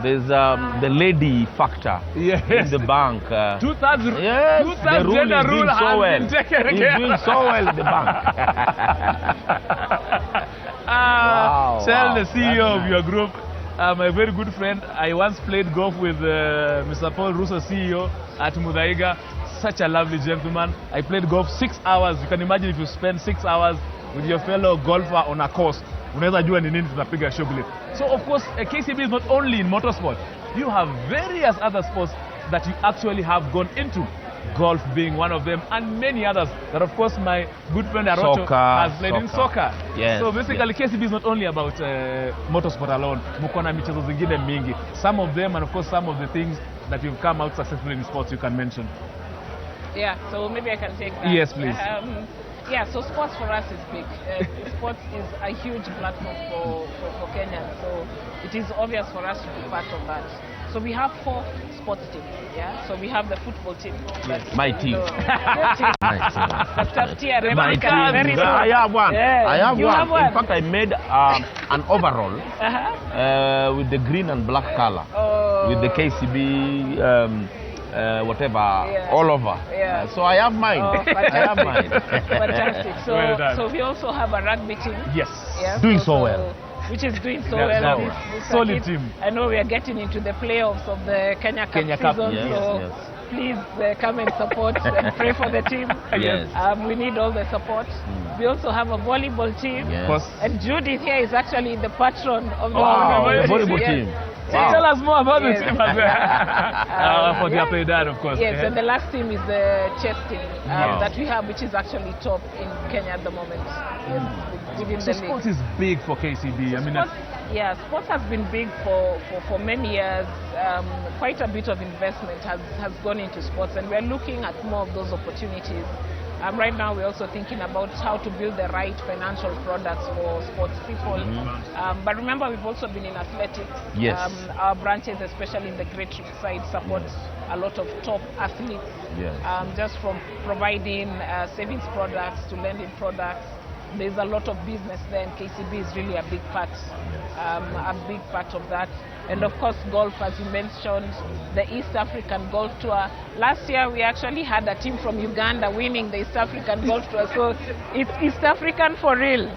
there's the lady factor in the bank. Two-thirds the rule gender is doing rule so has well. been taken He's care. doing so well in the bank. Tell the Wow, CEO that's of your group, my very good friend. I once played golf with Mr. Paul Russo, CEO at Mudaiga. Such a lovely gentleman. I played golf 6 hours. You can imagine if you spend 6 hours with your fellow golfer on a course. Unaweza jua ni nini tunapiga shughuli. So of course, KCB is not only in motorsport. You have various other sports that you actually have gone into. Golf being one of them, and many others that of course my good friend Arocho has played in soccer. Yes, So basically KCB is not only about motorsport alone. Muko na michezo zingine mingi. Some of them, and of course some of the things that you've come out successfully in sports you can mention. Yeah, so maybe I can take that. Yes, please. Yeah, so sports for us is big. Sports is a huge platform for Kenyans, so it is obvious for us to be part of that. So we have 4 sports teams, yeah? So we have the football team. My team. Your team. The top tier. My Republican, very team. good. I have one. Yeah, I have you one. have one. In fact, I made an overall with the green and black color. Oh. With the KCB whatever all over. Yeah. So I have mine. Oh, I have mine. Fantastic. So, Well done. so we also have a rugby team. Yes. Yeah, Doing so well. Which is doing so Yeah, well. so This solid circuit. team. I know we are getting into the playoffs of the Kenya Cup season, yes, so yes. please come and support and pray for the team. Yes. We need all the support. We also have a volleyball team. Yes. Of course. And Judith here is actually the patron of the Wow, the volleyball yes. team. Yes. Tell us more about Yes. the team as well. For the yeah. upper dad, of course. Yes, and the last team is the chess team Yes. that we have, which is actually top in Kenya at the moment. Yes, within So the league. sports is big for KCB. I mean, Sports has been big for many years. Quite a bit of investment has gone into sports, and we're looking at more of those opportunities. Right now, we're also thinking about how to build the right financial products for sports people. But remember, we've also been in athletics. Yes. Our branches, especially in the great trick side, support a lot of top athletes. Yes. Just from providing savings products to lending products. There's a lot of business there, and KCB is really a big part of that. And of course, golf, as you mentioned, the East African Golf Tour. Last year, we actually had a team from Uganda winning the East African Golf Tour, so it's East African for real.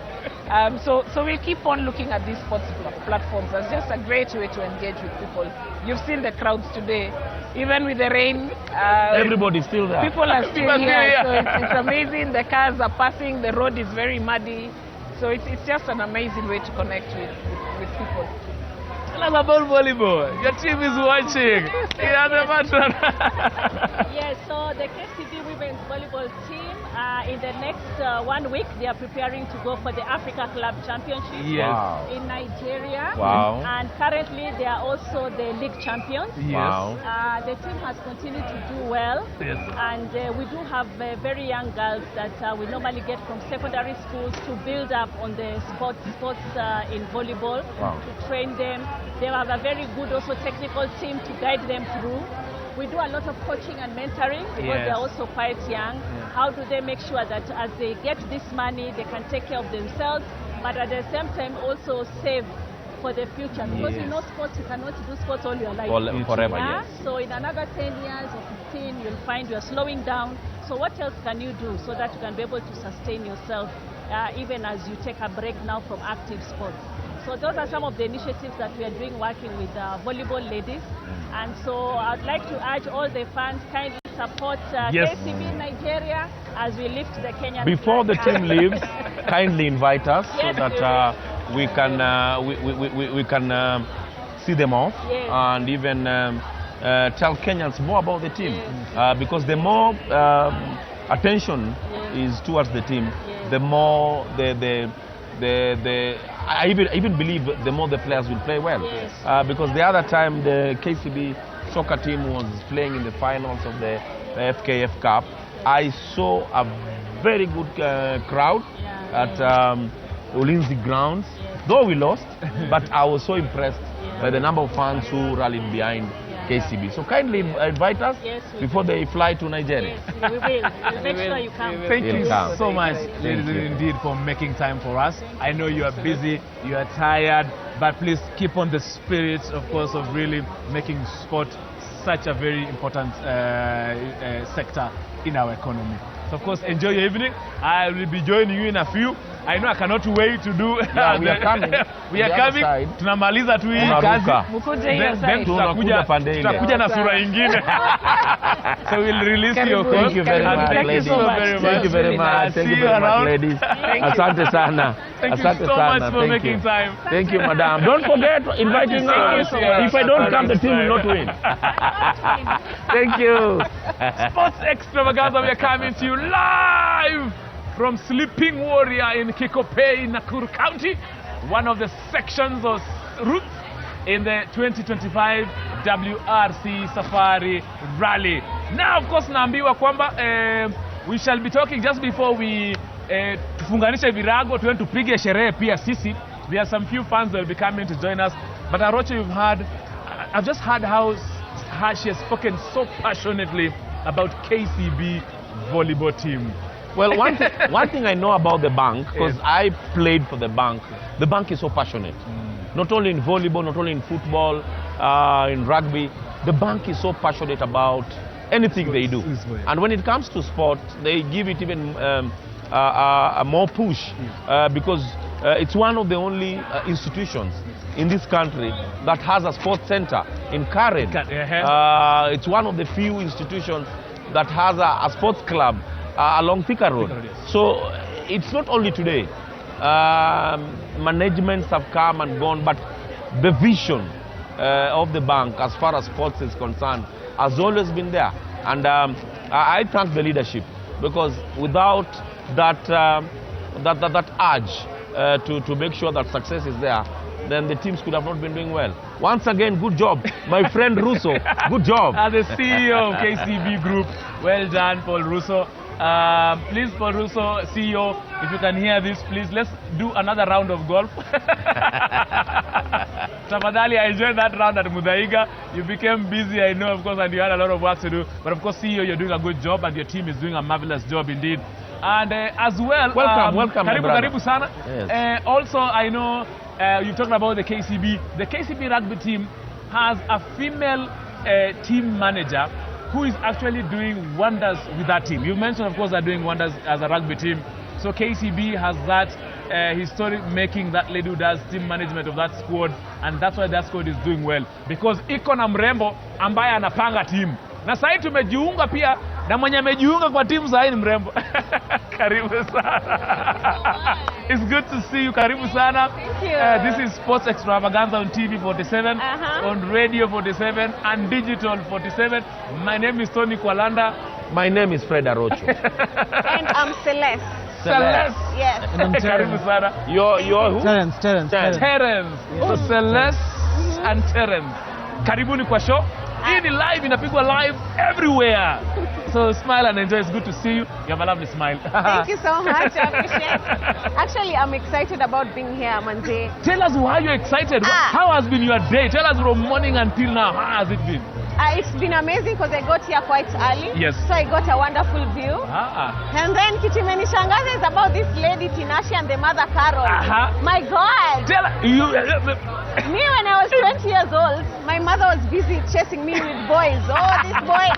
So we'll keep on looking at these sports platforms as just a great way to engage with people. You've seen the crowds today, even with the rain. Everybody's still there. People are still here, so it's amazing. The cars are passing, the road is very muddy. So it's just an amazing way to connect with people. tell us about volleyball. Your team is watching. Yeah, the matron. Yes, so the KCB women's volleyball team, in the next 1 week, they are preparing to go for the Africa Club Championship Yes. Wow. in Nigeria. Wow. And currently, they are also the league champions. Yes. Wow. The team has continued to do well. Yes. And we do have very young girls that we normally get from secondary schools to build up on the sports in volleyball, Wow. to train them. They have a very good also technical team to guide them through. We do a lot of coaching and mentoring because Yes. they're also quite young. How do they make sure that as they get this money, they can take care of themselves, but at the same time also save for the future? Because you know sports, you cannot do sports all your life. Forever, Yeah? yes. So in another 10 years or 15, you'll find you're slowing down. So what else can you do so that you can be able to sustain yourself even as you take a break now from active sports? So those are some of the initiatives that we are doing working with volleyball ladies. And so I'd like to urge all the fans kindly support Yes. KCB in Nigeria as we lift the Kenyan Before the flag. team leaves, kindly invite us Yes. so that we can see them off Yes. and even tell Kenyans more about the team, because the more attention is towards the team, the more I even believe the more the players will play well. Because the other time the KCB soccer team was playing in the finals of the FKF Cup, I saw a very good crowd at Ulinzi grounds. Though we lost, but I was so impressed by the number of fans who rallied behind KCB. So kindly invite us before they fly to Nigeria. Yes, we will. We'll make sure you come. Thank you Welcome. so much, ladies and indeed, for making time for us. I know you are busy, you are tired, but please keep on the spirit, of course, of really making sport such a very important sector in our economy. So, of course, enjoy your evening. I will be joining you in a few. I know I cannot wait to do. Yeah, we are coming. We are coming. Tunamaliza tu hii kazi. Mkuje hiyo Then tutakuja na sura ingine. So we'll release you, of course. Thank you very much, Thank you ladies. so very much. Thank you very much. Thank you very much, ladies. Asante sana. Thank you so much for making time. Thank you, madam. Don't forget inviting us. If I don't come, the team will not win. Thank you. Sports Extravaganza, we are coming to you live from Sleeping Warrior in Kikopey, Nakuru County, one of the sections or routes in the 2025 WRC Safari Rally. Now, of course, naambiwa kwamba we shall be talking just before we tufunganishe virago, tuende tupige sherehe pia sisi. There are some few fans that will be coming to join us. But Arocho, I've just heard how she has spoken so passionately about KCB volleyball team. Well, one thing I know about the bank, because I played for the bank is so passionate. Not only in volleyball, not only in football, in rugby, the bank is so passionate about anything they do. And when it comes to sport, they give it even a more push, because it's one of the only institutions in this country that has a sports center in Karen. It's one of the few institutions that has a sports club along Thika Road. So it's not only today. Managements have come and gone, but the vision of the bank as far as sports is concerned has always been there. And I thank the leadership, because without that urge to make sure that success is there, then the teams could have not been doing well. Once again, good job. My friend Russo, good job. As the CEO of KCB Group, well done, Paul Russo. Please, Paul Russo, CEO, if you can hear this, please, let's do another round of golf. Tafadhali, I enjoyed that round at Mudaiga. You became busy, I know, of course, and you had a lot of work to do. But of course, CEO, you're doing a good job, and your team is doing a marvelous job indeed. And as well, welcome, karibu sana. Yes. Also, I know you talked about the KCB. The KCB rugby team has a female team manager who is actually doing wonders with that team. You mentioned, of course, they're doing wonders as a rugby team. So KCB has that historic making that lady who does team management of that squad, and that's why that squad is doing well, because iko na mrembo ambaye anapanga team. Na sasa tumejiunga pia na mwenye amejiunga kwa timu sasa ni mrembo. Karibu sana. It's good to see you. Karibu sana. Thank you. This is Sports Extravaganza on TV 47, on Radio 47, and Digital 47. My name is Tony Kwalanda. My name is Fred Arocho. And I'm Celeste. Celeste. Yes. Karibu sana. You're who? Terence. Terence. So Celeste and Terence. Karibuni kwa show. Hii ni live, inapigwa live everywhere. So smile and enjoy. It's good to see you. You have a lovely smile. Thank you so much. I appreciate it. Actually, I'm excited about being here, Manze. Tell us why you're excited. How has been your day? Tell us from morning until now. How has it been? It's been amazing because I got here quite early. Yes. So I got a wonderful view. And then kitu imenishangaza is about this lady Tinashe and the mother Carol. My God. Tell you. Me, when I was 20 years old, my mother was busy chasing me with boys. Oh, this boy.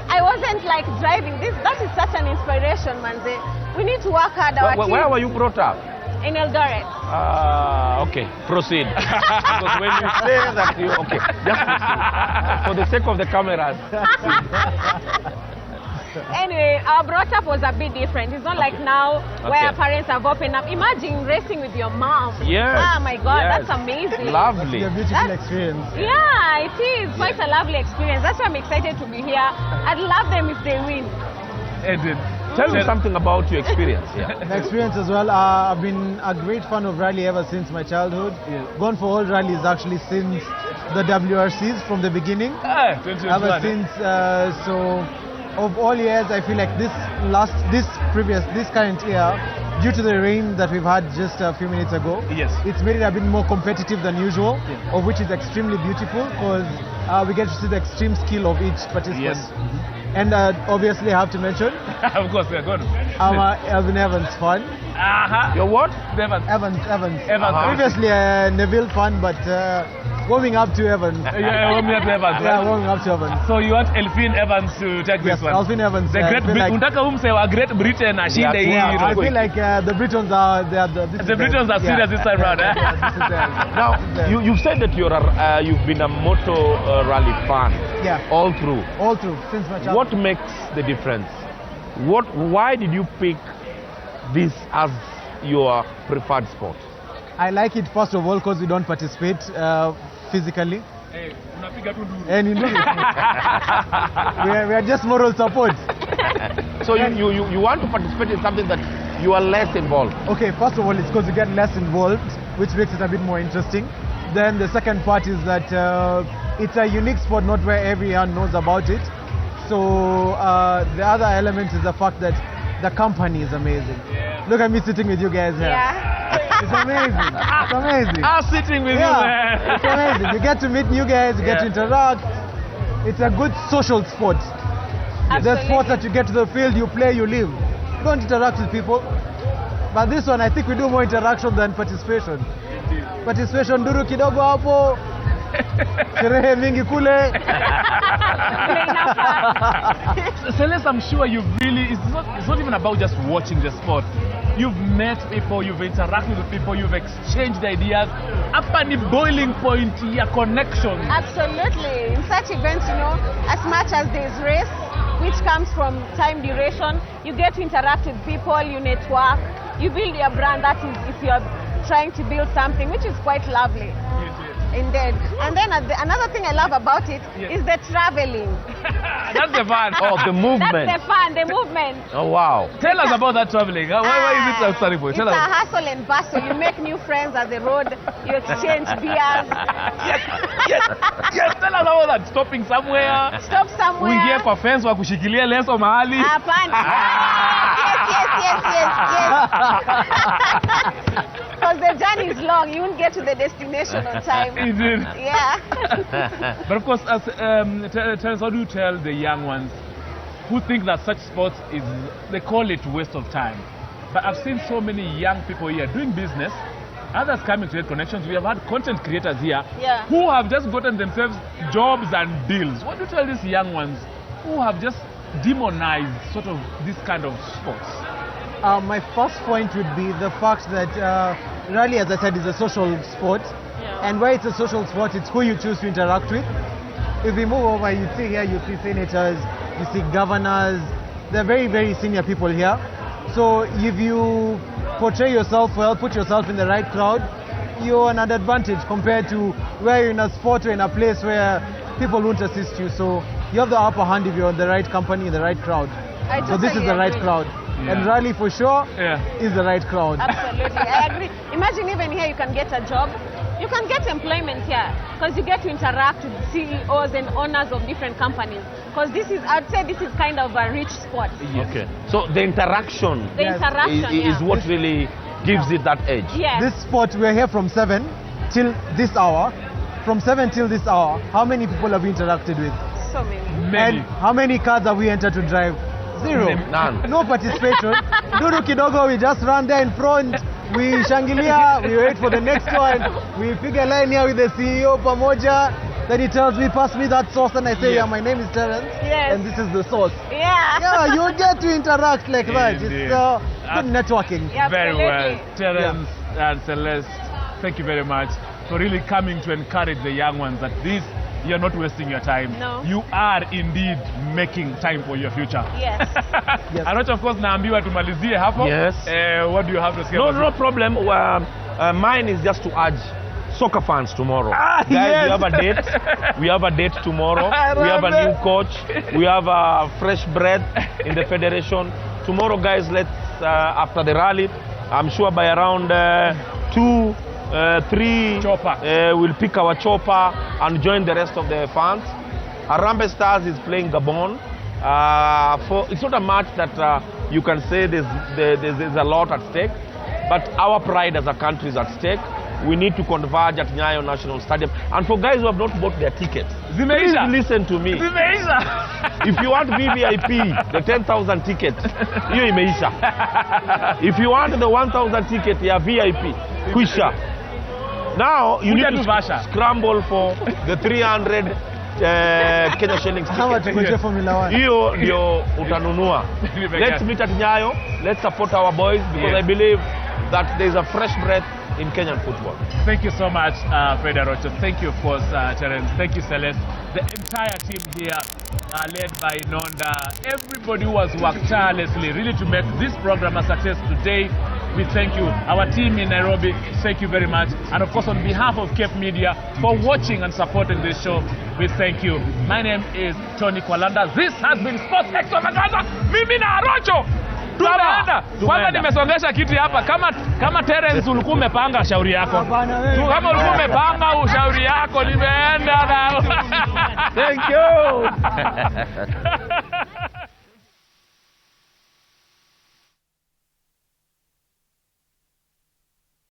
I wasn't like driving. That is such an inspiration, Manze. We need to work hard. Where were you brought up? In Eldoret. Okay, proceed. Because when you say that okay, just proceed. For the sake of the cameras. Anyway, our brought up was a bit different. It's not like now where parents have opened up. Imagine racing with your mom. Yes. Oh my God, Yes. that's amazing. Lovely. It's a beautiful experience. Yeah, it is. Quite a lovely experience. That's why I'm excited to be here. I'd love them if they win. Edwin, Tell me something about your experience here. My experience as well, I've been a great fan of rally ever since my childhood. Gone for all rallies actually since the WRCs from the beginning. Ever since, so of all years, I feel like this current year, due to the rain that we've had just a few minutes ago, it's made it a bit more competitive than usual, of which is extremely beautiful because we get to see the extreme skill of each participant. And obviously I have to mention, of course, we are good. I'm a Elvin Evans fan. You're what? Evans. Previously, Previously Neville fan, but warming up to Evans. warming up to Evans. Yeah, warming up to Evans. So you want Elfin Evans to take Yes, this one? Elfin Evans. The Great Britain. Unataka umse wa Great Britain ashinde hii. I feel like the Britons are The Britons are serious this time round. Now, you've said that you've been a moto rally fan. Yeah. All through. All through since my childhood. What makes the difference? Why did you pick this as your preferred sport? I like it first of all because we don't participate physically. And we are just moral support. So you want to participate in something that you are less involved? Okay, first of all, it's because you get less involved, which makes it a bit more interesting. Then the second part is that it's a unique sport, not where everyone knows about it. So the other element is the fact that the company is amazing. Look at me sitting with you guys here. It's amazing. It's amazing. Sitting with you, man. It's amazing. You get to meet new guys, you get to interact. It's a good social sport. The sports that you get to the field, you play, you live. You don't interact with people. But this one, I think we do more interaction than participation. Participation, duru kidogo hapo. Sherehe mingi kule. Celeste, I'm sure you've really, it's not even about just watching the sport. You've met people, you've interacted with people, you've exchanged ideas. Up at the boiling point, your connection. Absolutely. In such events, as much as there's race, which comes from time duration, you get to interact with people, you network, you build your brand. That is if you're trying to build something, which is quite lovely. Indeed. And then another thing I love about it is the traveling. That's the fun. Oh, the movement. That's the fun, the movement. Oh, wow. Tell us about that traveling. Why is it so exciting for you? It's a hustle and bustle. You make new friends on the road. You exchange beers. Yes, tell us about that. Stopping somewhere. Stop somewhere. Uingie kwa fence wa kushikilia leso mahali. Hapana. Yes. Because the journey is long. You won't get to the destination on time. Is it? Yeah. But of course, as tell us, how do you tell the young ones who think that such sports they call it waste of time? But I've seen so many young people here doing business, others coming to create connections. We have had content creators here who have just gotten themselves jobs and deals. What do you tell these young ones who have just demonized sort of this kind of sports? My first point would be the fact that rally, as I said, is a social sport. And why it's a social sport, it's who you choose to interact with. If we move over, you see here, you see senators, you see governors. They're very, very senior people here. So if you portray yourself well, put yourself in the right crowd, you're an advantage compared to where you're in a sport or in a place where people won't assist you. So you have the upper hand if you're in the right company, in the right crowd. So this is the right crowd. And rally for sure is the right crowd. Absolutely, I agree. Imagine even here you can get a job. You can get employment here because you get to interact with CEOs and owners of different companies. Because I'd say this is kind of a rich sport. Okay. So the interaction, is what really gives it that edge. Yes. This sport, we're here from 7 till this hour. From 7 till this hour, how many people have we interacted with? So many. And how many cars have we entered to drive? Zero. None. No participation. Duru kidogo, we just run there in front. We shangilia, we wait for the next one. We figure line here with the CEO pamoja. Then he tells me, pass me that sauce, and I say, my name is Terence, and this is the sauce. Yeah, you get to interact like that. It's good networking. Yeah, very well. Terence and Celeste, thank you very much. for really coming to encourage the young ones that you're not wasting your time. No. You are indeed making time for your future. Yes. Yes. And of course naambiwa tumalizie hapo. Yes. What do you have to say? No problem. Mine is just to urge soccer fans tomorrow. Guys, yes. we have a date. We have a date tomorrow. We have a new coach. We have a fresh breath in the federation. Tomorrow, guys, let's after the rally, I'm sure by around 2, 3, we'll pick our chopper and join the rest of the fans. Harambee Stars is playing Gabon. It's not a match that you can say there's a lot at stake, but our pride as a country is at stake. We need to converge at Nyayo National Stadium. And for guys who have not bought their tickets, please listen to me. If you want VVIP, the 10,000 ticket, hiyo imeisha. If you want the 1,000 ticket, ya VIP, kuisha. Now you need to scramble for the 300 Kenya shillings ticket. Hiyo ndio utanunua. Let's meet at Nyayo. Let's support our boys because I believe that there is a fresh breath in Kenyan football. Thank you so much, Fred Arocho. Thank you, of course, Terence. Thank you, Celeste. The entire team here, led by Nonda. Everybody who has worked tirelessly, really, to make this program a success today. We thank you. Our team in Nairobi, thank you very much. And of course, on behalf of Cape Media, for watching and supporting this show, we thank you. My name is Tony Kwalanda. This has been Sports Extravaganza. Mimi na Arocho. Tumeenda. Kwanza nimesongesha kiti hapa kama Terence ulikuwa umepanga shauri yako. Kama ulikuwa umepanga ushauri yako limeenda na. Thank you.